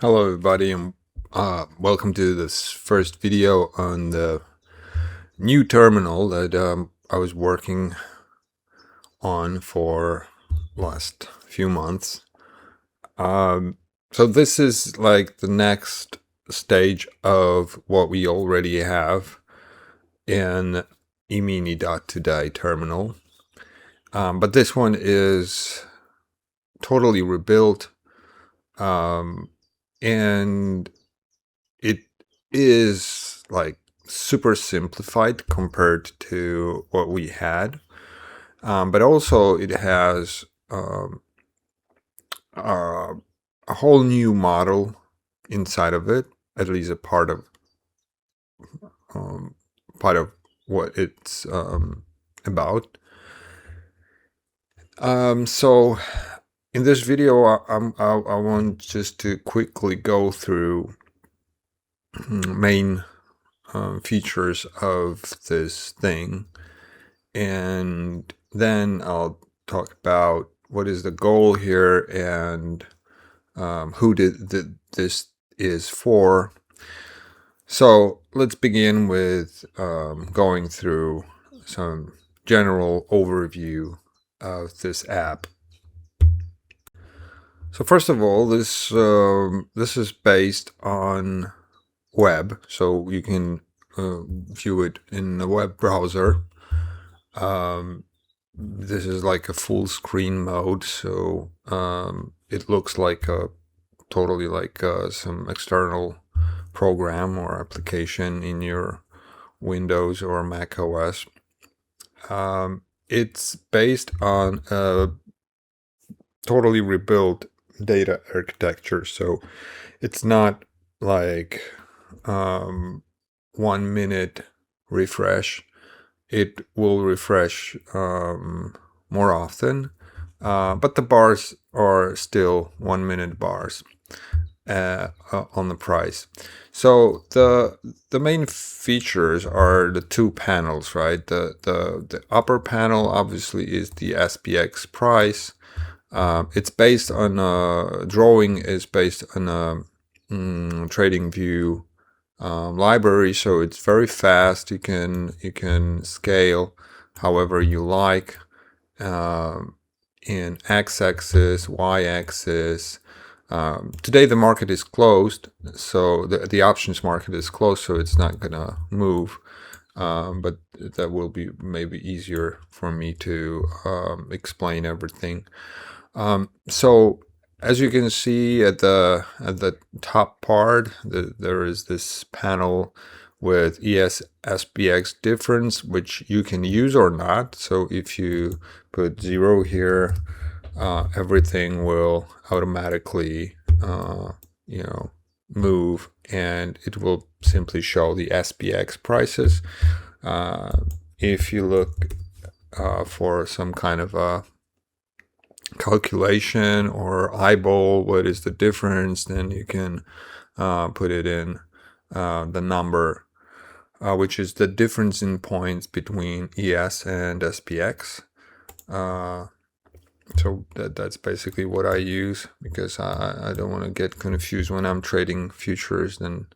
Hello everybody, and welcome to this first video on the new terminal that I was working on for last few months. So this is like the next stage of what we already have in E.T Terminal, but this one is totally rebuilt, and it is like super simplified compared to what we had, but also it has a whole new model inside of it, at least a um, part of what it's about. So in this video, I want just to quickly go through main features of this thing, and then I'll talk about what is the goal here and who this is for. So let's begin with going through some general overview of this app. So first of all, this is based on web, so you can view it in the web browser. This is like a full screen mode, so it looks like totally like some external program or application in your Windows or Mac OS. It's based on a totally rebuilt data architecture, so it's not like 1 minute refresh. It will refresh more often, but the bars are still 1 minute bars on the price. So the main features are the two panels, right? The upper panel obviously is the SPX price. It's based on drawing is based on a TradingView library, so it's very fast. You can scale however you like in x-axis, y-axis. Today the market is closed, so the options market is closed, so it's not gonna move. But that will be maybe easier for me to explain everything. So as you can see at the top part, there is this panel with SPX difference, which you can use or not. So if you put 0 here, everything will automatically move, and it will simply show the SPX prices. If you look for some kind of a calculation or eyeball what is the difference, then you can put it in the number, which is the difference in points between ES and SPX. So that's basically what I use, because I don't want to get confused when I'm trading futures. Then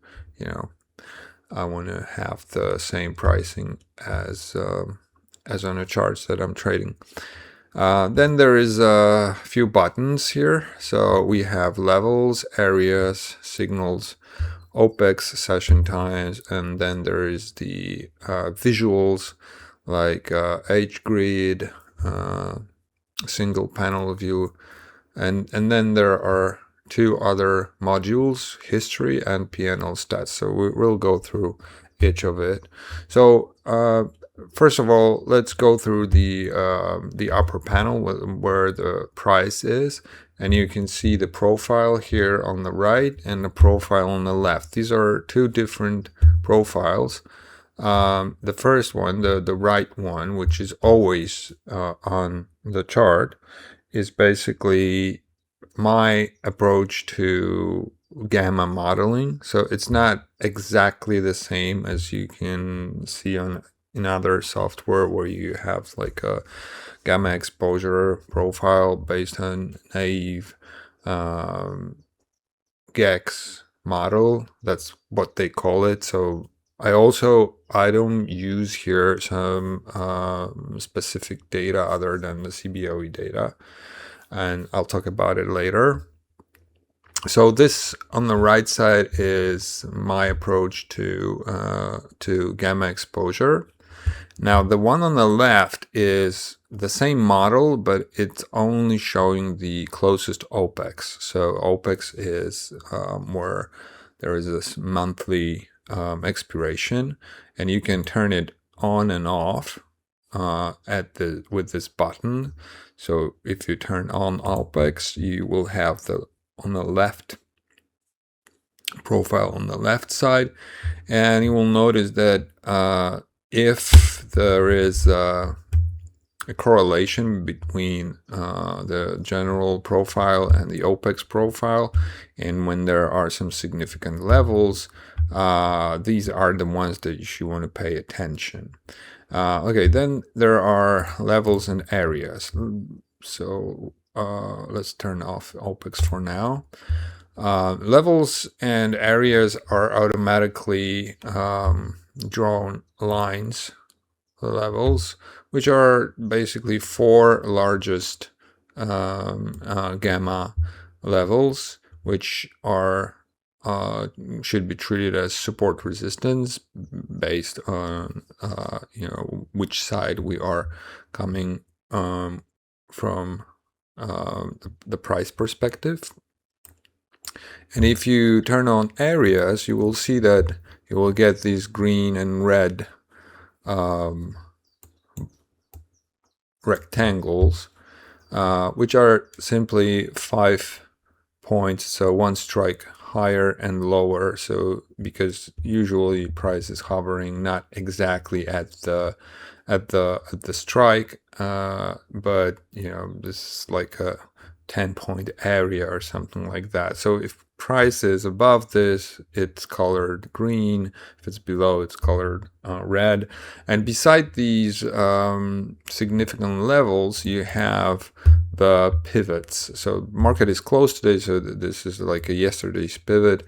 I want to have the same pricing as on the charts that I'm trading. Then there is a few buttons here. So we have levels, areas, signals, OPEX, session times, and then there is the visuals like H grid, single panel view, and then there are two other modules, history and PNL stats. So we'll go through each of it. So first of all, let's go through the upper panel where the price is, and you can see the profile here on the right and the profile on the left. These are two different profiles. The first one, the right one, which is always on the chart, is basically my approach to gamma modeling. So it's not exactly the same as you can see in other software where you have like a gamma exposure profile based on naive gex model. That's what they call it. So I don't use here some specific data other than the CBOE data, and I'll talk about it later. So this on the right side is my approach to gamma exposure. Now the one on the left is the same model, but it's only showing the closest OPEX. So OPEX is where there is this monthly expiration, and you can turn it on and off with this button. So if you turn on OPEX, you will have the on the left profile on the left side, and you will notice that if there is a correlation between the general profile and the OPEX profile, and when there are some significant levels, these are the ones that you should want to pay attention. Okay, then there are levels and areas. So let's turn off OPEX for now. Levels and areas are automatically drawn lines, levels, which are basically 4 largest gamma levels, which are should be treated as support resistance based on which side we are coming from the price perspective. And if you turn on areas, you will see that you will get these green and red rectangles, which are simply 5 points, so one strike higher and lower. So because usually price is hovering not exactly at the strike, but this is like a 10-point area or something like that. So if price is above this, it's colored green. If it's below, it's colored red. And beside these significant levels, you have the pivots. So market is closed today, so this is like a yesterday's pivot,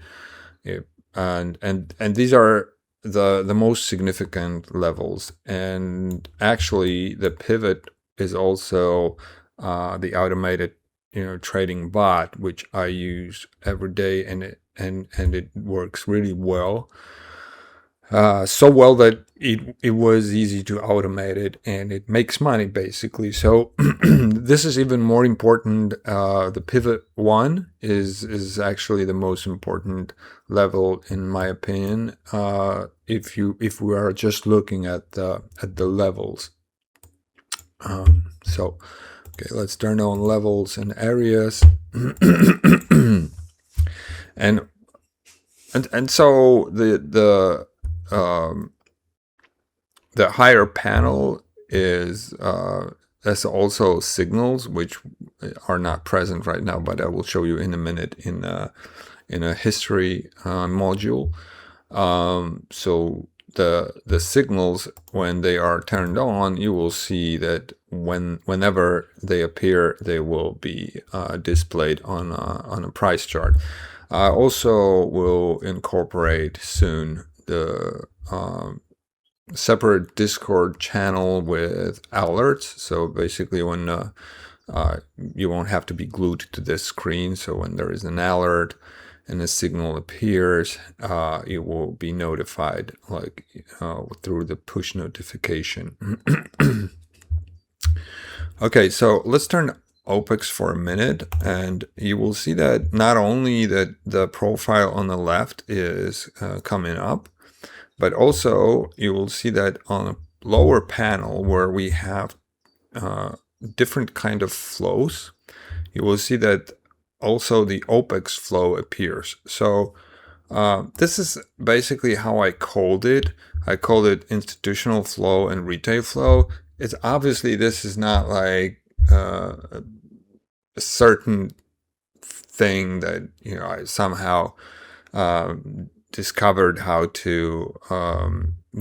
and these are the most significant levels. And actually, the pivot is also the automated trading bot, which I use every day, and it works really well. So well that it was easy to automate it, and it makes money basically. So this is even more important. The pivot 1 is actually the most important level in my opinion. If we are just looking at the levels. So okay, let's turn on levels and areas. and so the higher panel is there's also signals which are not present right now, but I will show you in a minute in a history module. So the signals, when they are turned on, you will see that whenever they appear, they will be displayed on a price chart. I also will incorporate soon the separate Discord channel with alerts. So basically when you won't have to be glued to this screen. So when there is an alert and a signal appears, it will be notified through the push notification. Okay, so let's turn OPEX for a minute, and you will see that not only that the profile on the left is coming up, but also you will see that on a lower panel where we have different kind of flows, you will see that also the OPEX flow appears. So this is basically how I called it. I called it institutional flow and retail flow. It's obviously, this is not like a certain thing that I somehow discovered how to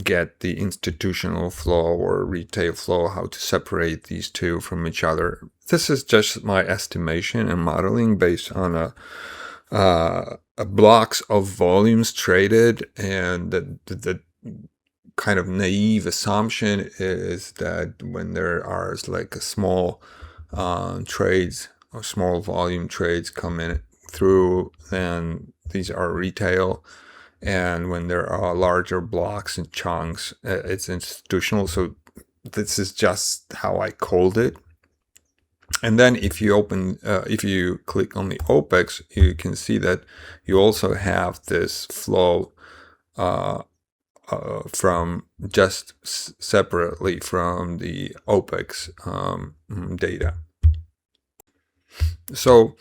get the institutional flow or retail flow, how to separate these two from each other. This is just my estimation and modeling based on blocks of volumes traded, and the kind of naive assumption is that when there are like a small trades or small volume trades come in through, then these are retail, and when there are larger blocks and chunks, it's institutional. So this is just how I called it. And then if you click on the OPEX, you can see that you also have this flow from just separately from the OPEX data. So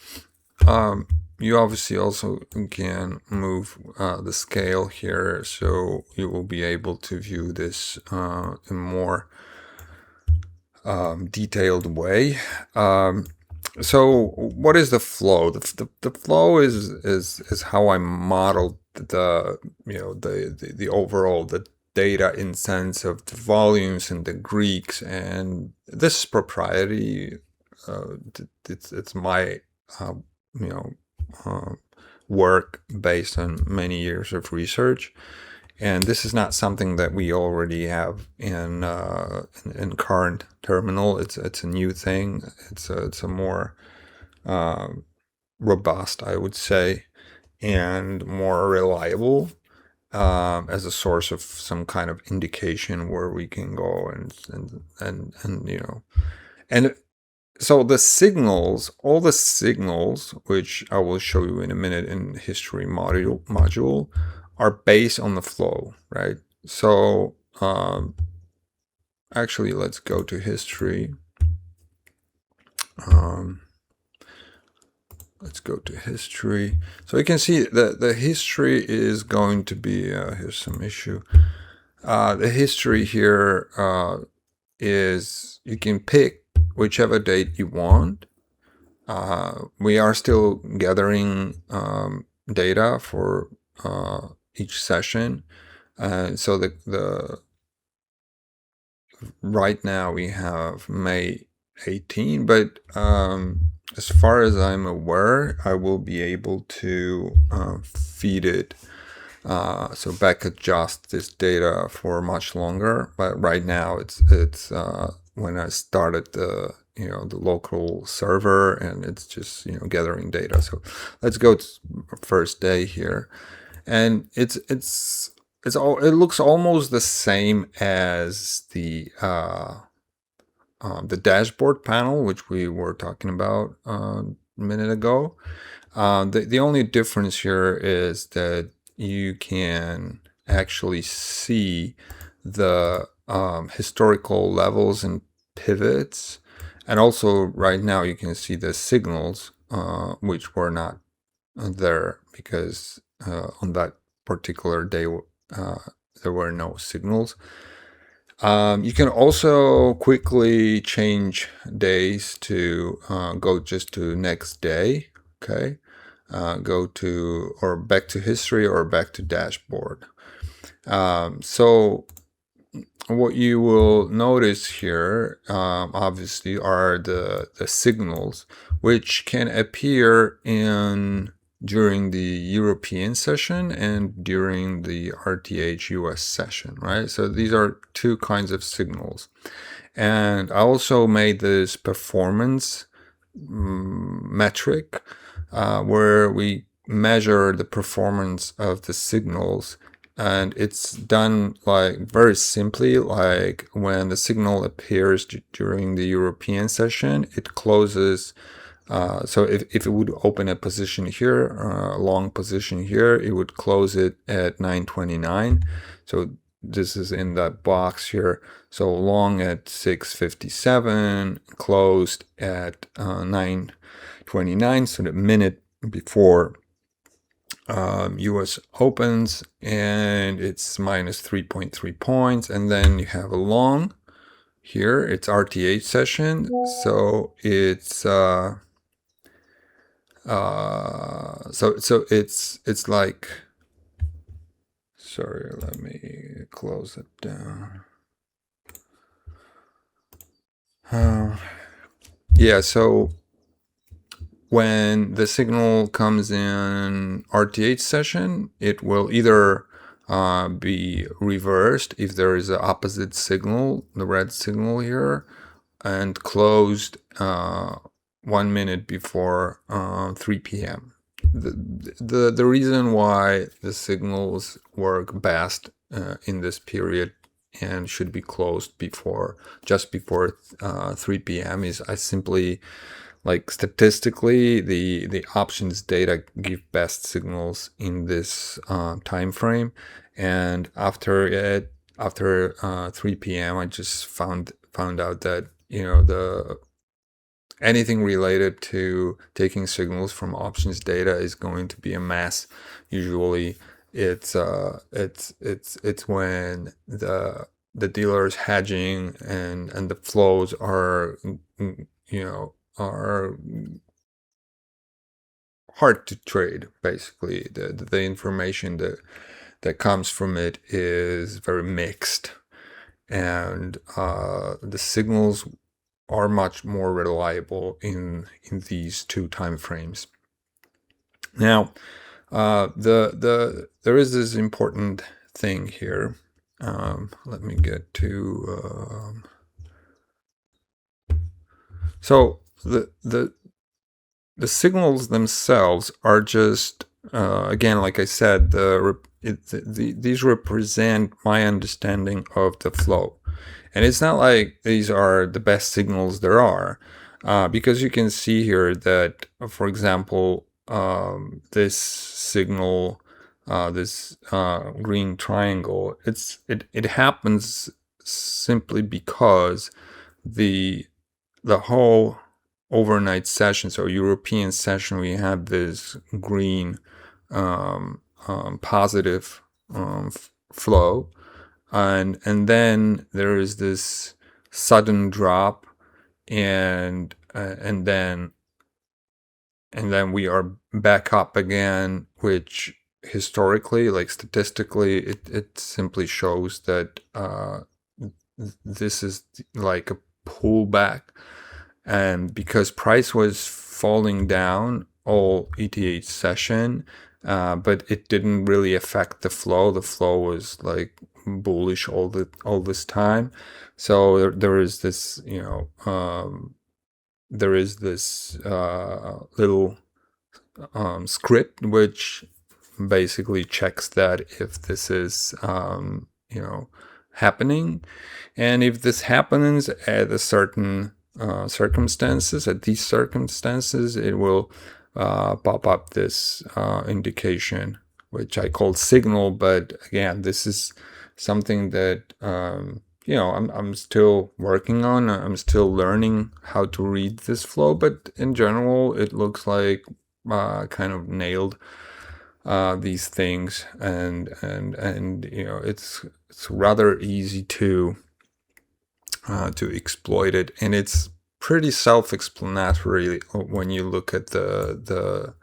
you obviously also can move the scale here, so you will be able to view this in more detailed way. So what is the flow? The flow is how I modeled the overall the data in sense of the volumes and the Greeks, and this is proprietary. It's my work based on many years of research. And this is not something that we already have in current terminal. It's a new thing. It's a more robust, I would say, and more reliable as a source of some kind of indication where we can go and so the signals, all the signals, which I will show you in a minute in history module, are based on the flow, right? So actually, let's go to history. Let's go to history. So you can see that the history is going to be, here's some issue. The history here is you can pick whichever date you want. We are still gathering data for each session. So the right now we have May 18, but as far as I'm aware, I will be able to feed it. So back adjust this data for much longer, but right now it's when I started the local server, and it's just gathering data. So let's go to first day here, and it looks almost the same as the dashboard panel, which we were talking about a minute ago. The only difference here is that you can actually see the historical levels and pivots, and also right now you can see the signals, which were not there because on that particular day there were no signals. You can also quickly change days to go just to next day. Okay, go to or back to history or back to dashboard. So what you will notice here, obviously, are the signals which can appear during the European session and during the RTH US session, right? So these are two kinds of signals. And I also made this performance metric where we measure the performance of the signals, and it's done like very simply, like when the signal appears during the European session, it closes. So if it would open a position here, a long position here, it would close it at 9:29. So this is in that box here. So long at 6:57, closed at 9:29. So the minute before US opens, and it's minus 3.3 points. And then you have a long here. It's RTH session. So it's so it's like, sorry, let me close it down. Yeah, so when the signal comes in RTH session, it will either be reversed if there is an opposite signal, the red signal here, and closed 1 minute before 3 p.m. The reason why the signals work best in this period and should be closed just before 3 p.m. is I simply, like, statistically the options data give best signals in this time frame, and after 3 p.m. I just found out that the anything related to taking signals from options data is going to be a mess. Usually it's when the dealer is hedging and the flows are are hard to trade. Basically the information that comes from it is very mixed, and the signals are much more reliable in these two time frames. Now, there is this important thing here. Let me get to. So the signals themselves are just again, like I said, these represent my understanding of the flow. And it's not like these are the best signals there are, because you can see here that, for example, this signal, this green triangle, it happens simply because the whole overnight session, so European session, we had this green positive flow. And then there is this sudden drop, and then we are back up again, which historically, like statistically, it simply shows that this is like a pullback, and because price was falling down all ETH session, but it didn't really affect the flow. The flow was like bullish all this time. So there is this little script which basically checks that if this is happening, and if this happens at a certain circumstances, it will pop up this indication, which I call signal. But again, this is something that I'm still working on. I'm still learning how to read this flow, but in general, it looks like kind of nailed these things, and it's rather easy to exploit it, and it's pretty self-explanatory when you look at the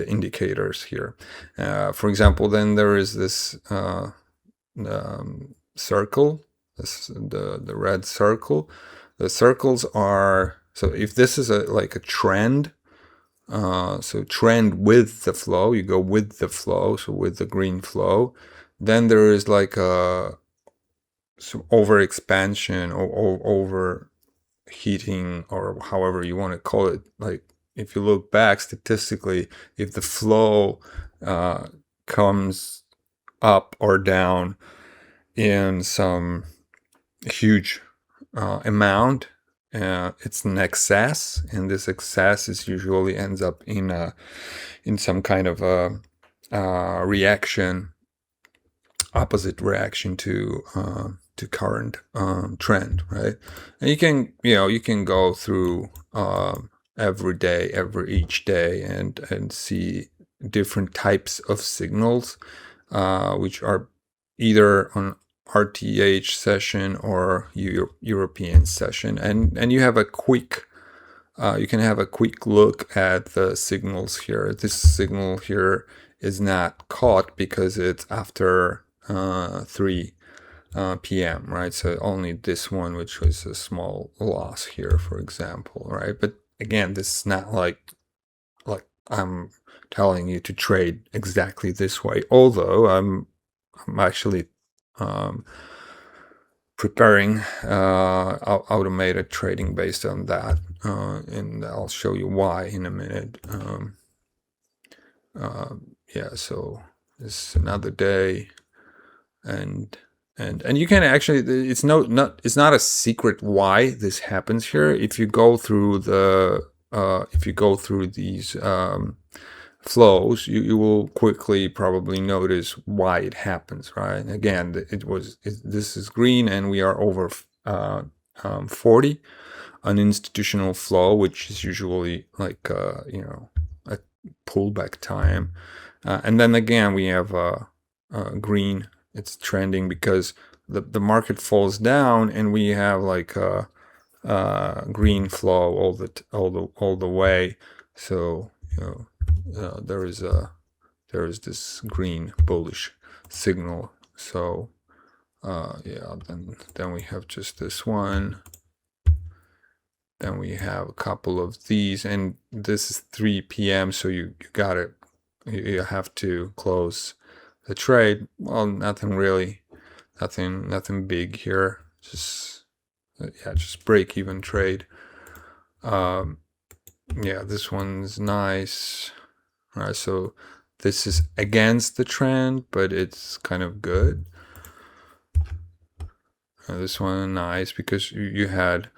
indicators here. For example, then there is this circle, the red circle. The circles are, so if this is like a trend, so trend with the flow, you go with the flow, so with the green flow, then there is like a over expansion or overheating, or however you want to call it. Like if you look back statistically, if the flow comes up or down in some huge amount, it's an excess, and this excess is usually ends up in some kind of a reaction, opposite reaction to current trend, right? And you can go through each day and see different types of signals, which are either on RTH session or European session, and you have a quick you can have a quick look at the signals here. This signal here is not caught because it's after 3 p.m., right? So only this one, which was a small loss here, for example, right? But again, this is not like I'm telling you to trade exactly this way, although I'm actually preparing automated trading based on that, and I'll show you why in a minute. Yeah, so it's another day, and you can actually, it's it's not a secret why this happens here. If you go through these flows, you will quickly probably notice why it happens, right? Again, this is green and we are over 40 an institutional flow, which is usually like a pullback time, and then again we have green. It's trending because the market falls down, and we have like a green flow all the way. So there is this green bullish signal. So yeah, then we have just this one. Then we have a couple of these, and this is 3 p.m. So you have to close the trade. Well, nothing really, nothing big here. Just break even trade. Yeah, this one's nice. All right, so this is against the trend, but it's kind of good. This one nice because you had,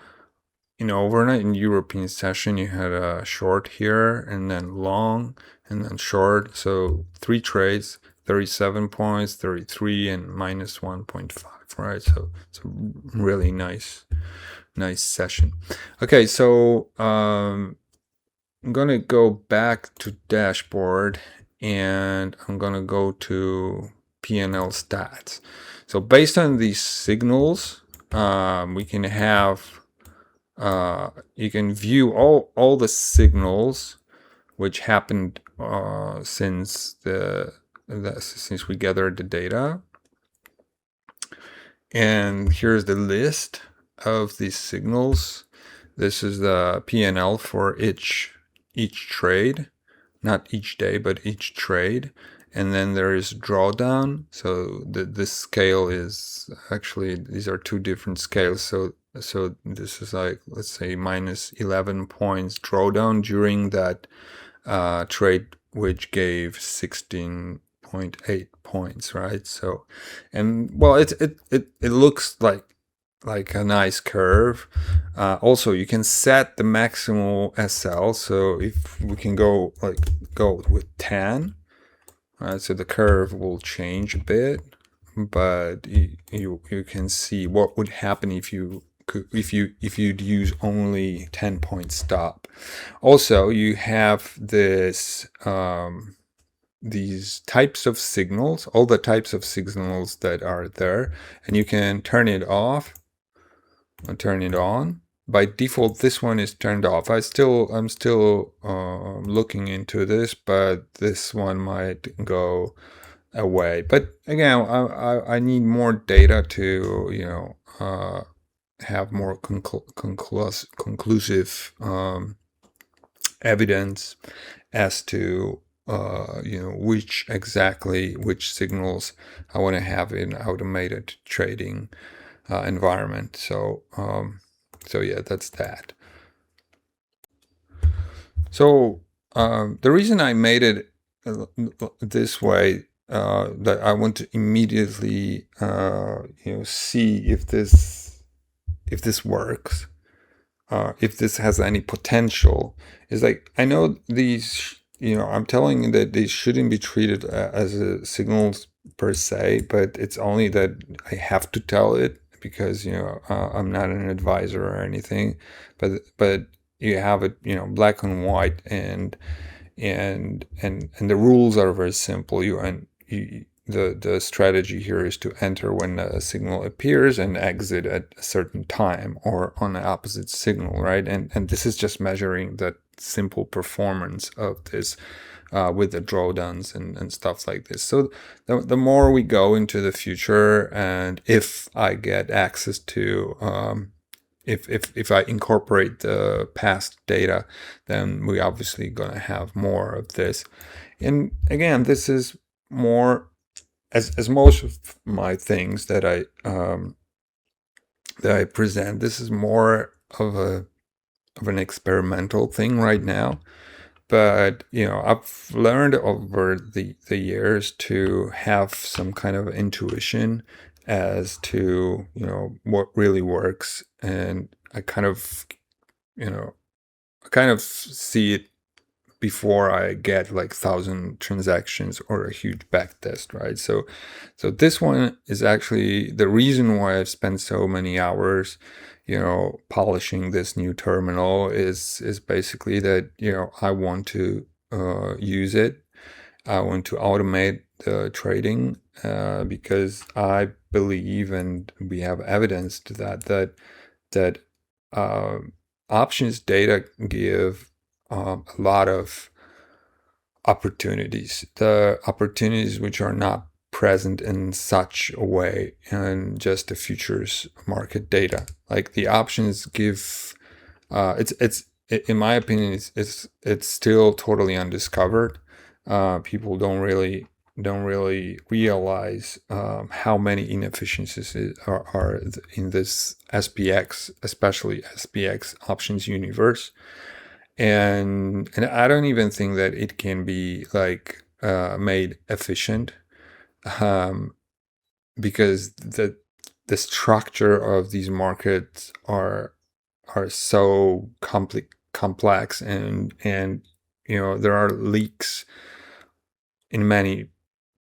overnight in European session, you had a short here and then long and then short. So 3 trades, 37 points, 33 and minus 1.5, right? So it's a really nice session. Okay, so I'm gonna go back to dashboard and I'm gonna go to P&L stats. So based on these signals, we can have you can view all the signals which happened since since we gathered the data. And here's the list of these signals. This is the P&L for each trade, not each day, but each trade. And then there is drawdown. So this scale is actually, these are 2 different scales. So this is like, let's say minus 11 points drawdown during that trade, which gave 16.8 points, right? So, and well, it looks like a nice curve. Also, you can set the maximal SL. So if we can go with 10, right? So the curve will change a bit, but you can see what would happen if you'd use only 10-point stop. Also, you have this these types of signals, all the types of signals that are there, and you can turn it off or turn it on. By default, this one is turned off. I'm still looking into this, but this one might go away. But again, I need more data to have more conclusive evidence as to which signals I want to have in automated trading environment. So yeah, that's that. So the reason I made it this way, that I want to immediately see if this works, if this has any potential, is like, I know these, I'm telling you that they shouldn't be treated as signals per se, but it's only that I have to tell it because I'm not an advisor or anything, but you have it black and white, and the rules are very simple. The strategy here is to enter when a signal appears and exit at a certain time or on the opposite signal, right? And this is just measuring the simple performance of this with the drawdowns and stuff like this. So the more we go into the future, and if I get access to if I incorporate the past data, then we obviously gonna have more of this. And again, this is more as most of my things that I present. This is more of an experimental thing right now. But I've learned over the years to have some kind of intuition as to what really works, and I kind of see it before I get like 1,000 transactions or a huge back test, right? So this one is actually the reason why I've spent so many hours, polishing this new terminal is basically that, I want to use it. I want to automate the trading because I believe, and we have evidence to that uh, options data give a lot of opportunities. The opportunities which are not present in such a way in just the futures market data. Like the options give, it's in my opinion, it's still totally undiscovered. People don't really realize how many inefficiencies are in this SPX, especially SPX options universe. And I don't even think that it can be like made efficient, um, because the structure of these markets are so complex, and there are leaks in many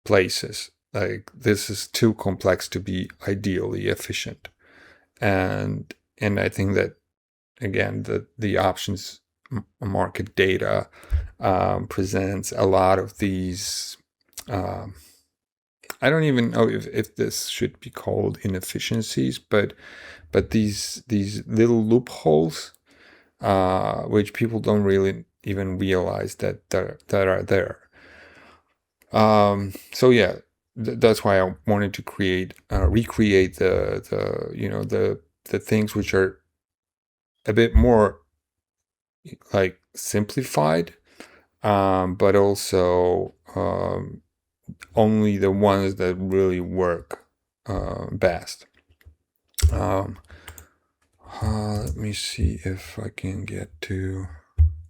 places. Like this is too complex to be ideally efficient, and I think that again the options market data presents a lot of these. I don't even know if this should be called inefficiencies, but these little loopholes, which people don't really even realize that are there. So yeah, that's why I wanted to recreate the things which are a bit more like simplified, but also only the ones that really work best. Let me see if I can get to.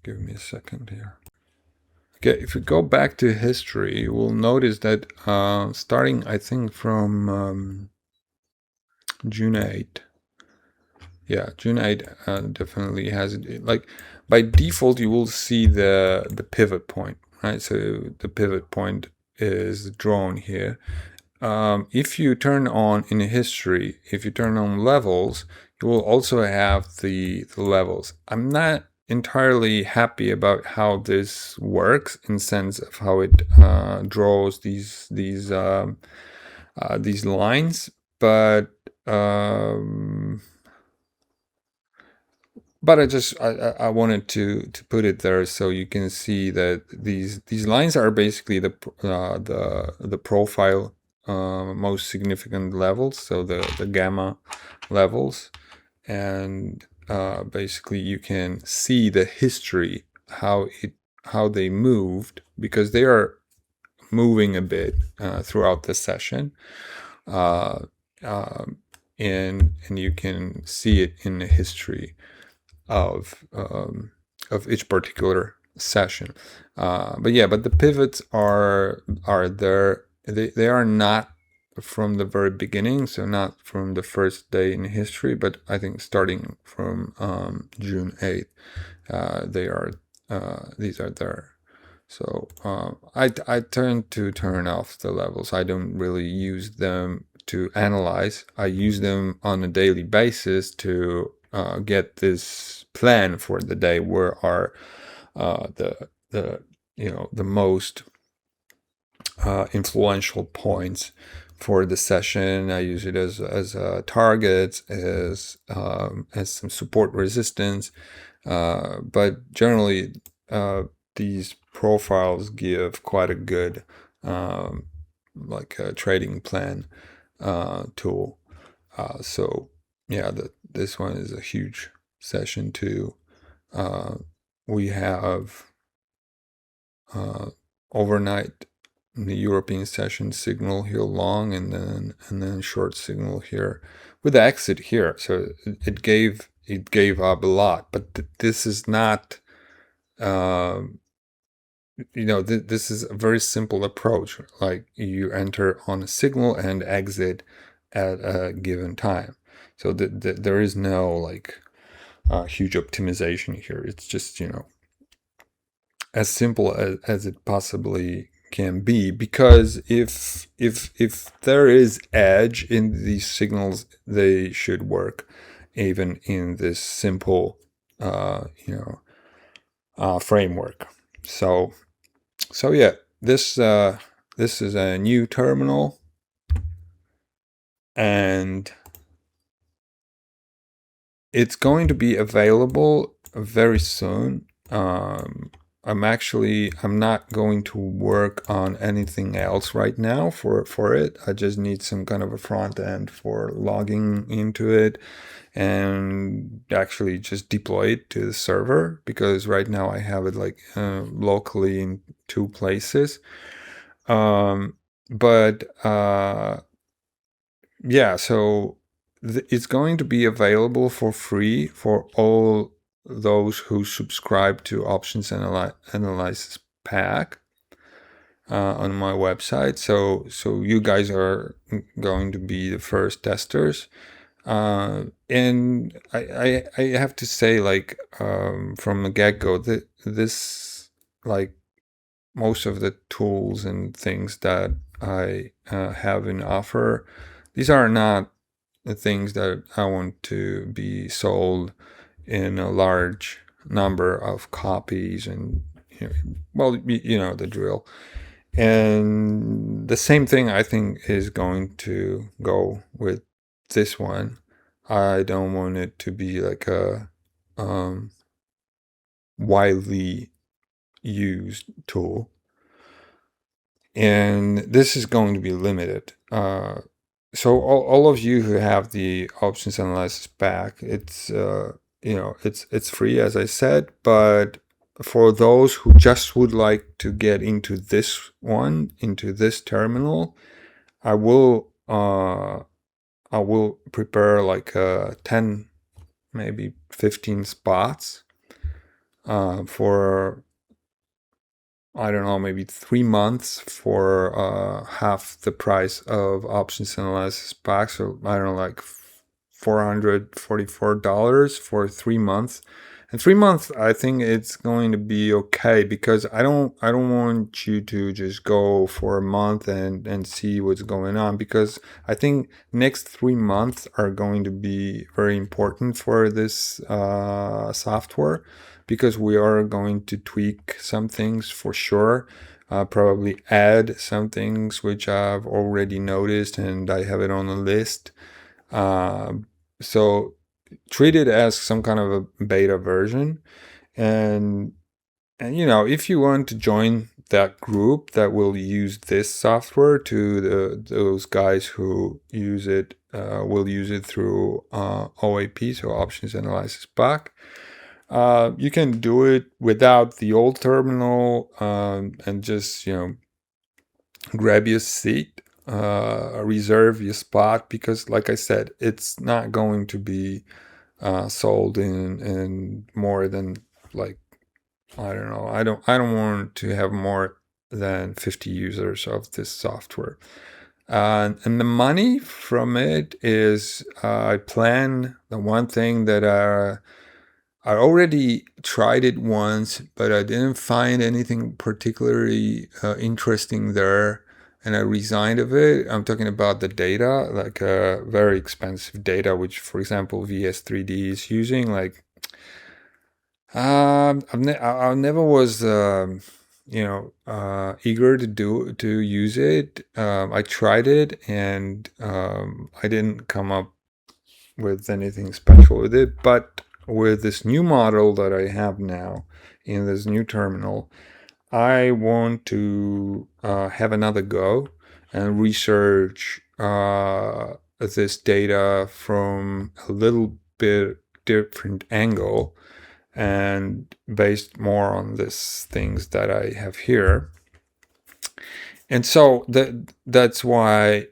Give me a second here. Okay, if we go back to history, we'll notice that starting, I think, from June 8. Yeah, June 8 definitely has it. Like by default, you will see the pivot point, right? So the pivot point is drawn here. If you turn on in history, if you turn on levels, you will also have the levels. I'm not entirely happy about how this works in sense of how it draws these lines, but I wanted to put it there so you can see that these lines are basically the profile most significant levels, so the gamma levels, and basically you can see the history, how they moved, because they are moving a bit throughout the session, uh, and you can see it in the history of each particular session. But the pivots are there. They are not from the very beginning, so not from the first day in history, but I think starting from June 8th, these are there. So I tend to turn off the levels. I don't really use them to analyze. I use them on a daily basis to get this plan for the day. Where are the most influential points for the session? I use it as targets, as some support resistance, but generally these profiles give quite a good like a trading plan tool. So yeah, this one is a huge session too. We have overnight in the European session signal here long, and then short signal here with the exit here. So it gave up a lot, but this is not. This is a very simple approach. Like you enter on a signal and exit at a given time. So there is no like huge optimization here. It's just, as simple as it possibly can be, because if there is edge in these signals, they should work even in this simple framework. So yeah, this is a new terminal, and it's going to be available very soon. I'm not going to work on anything else right now for it. I just need some kind of a front end for logging into it and actually just deploy it to the server, because right now I have it like locally in 2 places. But yeah, so it's going to be available for free for all those who subscribe to Options Analysis Pack on my website. So you guys are going to be the first testers. And I have to say, like, from the get-go, that this, like, most of the tools and things that I have in offer, these are not the things that I want to be sold in a large number of copies, and well, the drill. And the same thing I think is going to go with this one. I don't want it to be like a widely used tool, and this is going to be limited. So all of you who have the options analysis pack, it's free, as I said, but for those who just would like to get into this terminal, I will prepare like 10, maybe 15 spots for, I don't know, maybe 3 months for half the price of options analysis pack. So I don't know, like $444 for 3 months. And 3 months, I think it's going to be okay, because I don't want you to just go for a month and see what's going on, because I think next 3 months are going to be very important for this software, because we are going to tweak some things for sure. Probably add some things which I've already noticed and I have it on a list. So treat it as some kind of a beta version. And if you want to join that group that will use this software, to those guys who use it, will use it through OAP, so Options Analysis Pack. You can do it without the old terminal, and just grab your seat, reserve your spot, because like I said, it's not going to be sold in more than, like, I don't know. I don't want to have more than 50 users of this software. And the money from it is, I plan the one thing that I already tried it once, but I didn't find anything particularly interesting there, and I resigned of it. I'm talking about the data, like very expensive data, which, for example, VS3D is using. Like, I never was, eager to use it. I tried it, and I didn't come up with anything special with it. But with this new model that I have now in this new terminal, I want to have another go and research this data from a little bit different angle and based more on these things that I have here. And so that's why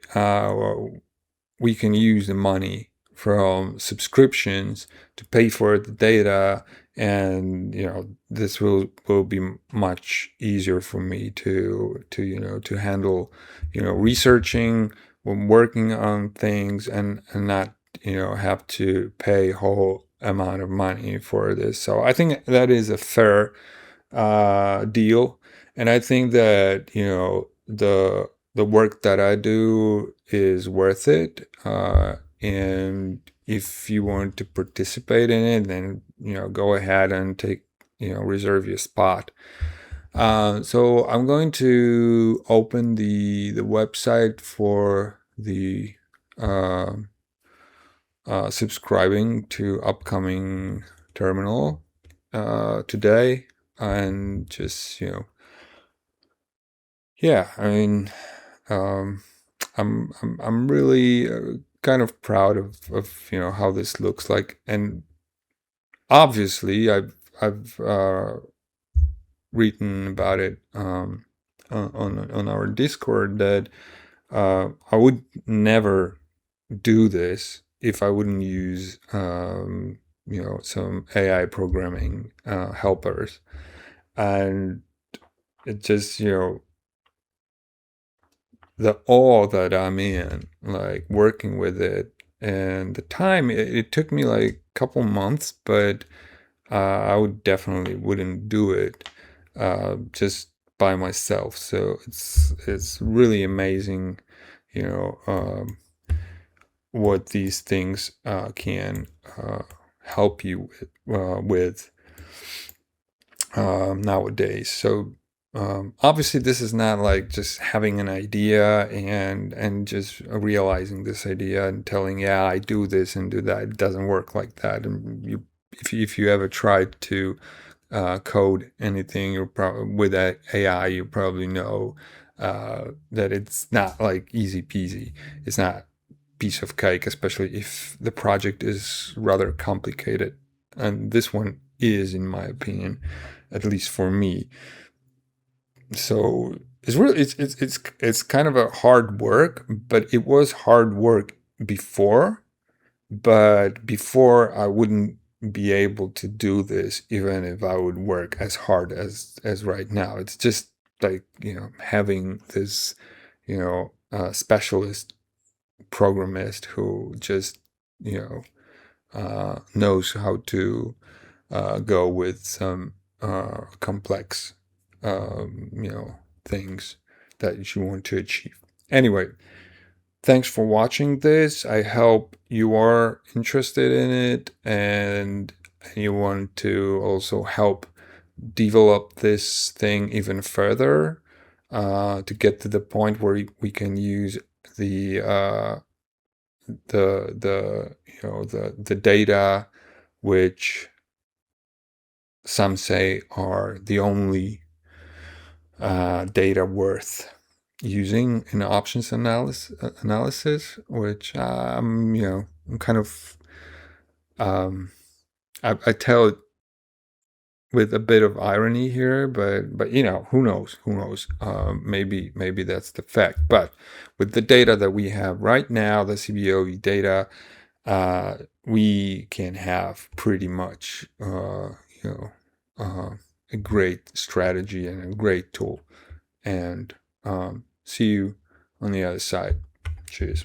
we can use the money from subscriptions to pay for the data, and this will be much easier for me to handle researching when working on things, and not have to pay a whole amount of money for this. So I think that is a fair deal, and I think that the work that I do is worth it. And if you want to participate in it, then go ahead and reserve your spot. So I'm going to open the website for the subscribing to upcoming terminal today, and just yeah, I mean, I'm really kind of proud of how this looks like, and obviously I've written about it on our Discord that I would never do this if I wouldn't use some AI programming helpers, and it just the awe that I'm in, like working with it, and the time it took me like a couple months, but I would definitely wouldn't do it just by myself. So it's really amazing, what these things can help you with nowadays. So obviously this is not like just having an idea and just realizing this idea and telling, yeah, I do this and do that. It doesn't work like that. And if you ever tried to code anything with AI, you probably know that it's not like easy peasy. It's not piece of cake, especially if the project is rather complicated. And this one is, in my opinion, at least for me. So it's kind of a hard work, but it was hard work before. But before, I wouldn't be able to do this even if I would work as hard as right now. It's just like having this specialist programmist who just knows how to go with some complex things that you want to achieve. Anyway, thanks for watching this. I hope you are interested in it and you want to also help develop this thing even further to get to the point where we can use the the data, which some say are the only data worth using in options analysis, which I'm kind of I tell it with a bit of irony here, but who knows? Maybe that's the fact. But with the data that we have right now, the CBOE data, we can have pretty much a great strategy and a great tool. And see you on the other side. Cheers.